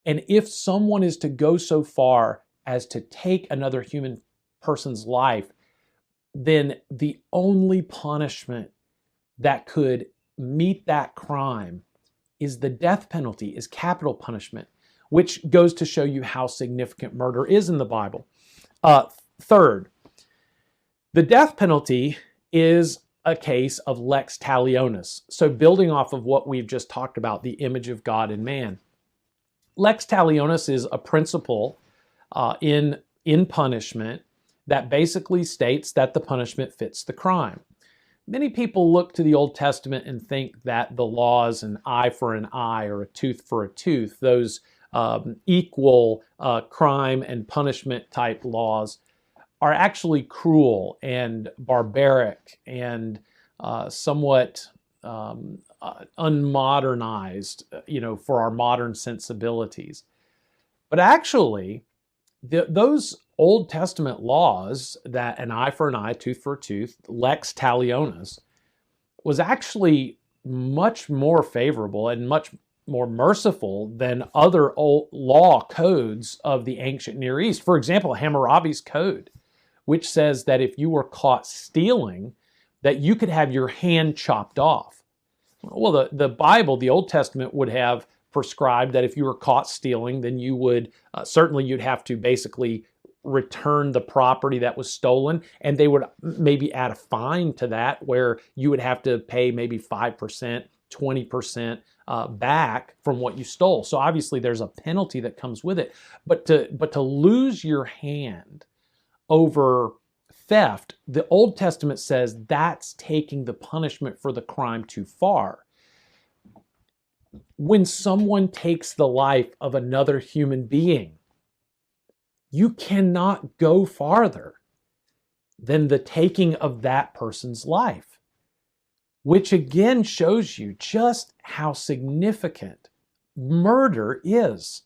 And if someone is to go so far as to take another human person's life, then the only punishment that could meet that crime is the death penalty, is capital punishment, which goes to show you how significant murder is in the Bible. Third, the death penalty is a case of Lex Talionis. So building off of what we've just talked about, the image of God in man. Lex Talionis is a principle in punishment that basically states that the punishment fits the crime. Many people look to the Old Testament and think that the laws, an eye for an eye or a tooth for a tooth, those equal crime and punishment type laws, are actually cruel and barbaric and somewhat unmodernized, for our modern sensibilities. But actually, those Old Testament laws, that an eye for an eye, tooth for a tooth, Lex Talionis, was actually much more favorable and much more merciful than other old law codes of the ancient Near East. For example, Hammurabi's code, which says that if you were caught stealing, that you could have your hand chopped off. Well, the Bible, the Old Testament, would have prescribed that if you were caught stealing, then you would, certainly you'd have to basically return the property that was stolen, and they would maybe add a fine to that where you would have to pay maybe 5%, 20% back from what you stole. So obviously there's a penalty that comes with it. But to lose your hand over theft, the Old Testament says that's taking the punishment for the crime too far. When someone takes the life of another human being, you cannot go farther than the taking of that person's life, which again shows you just how significant murder is.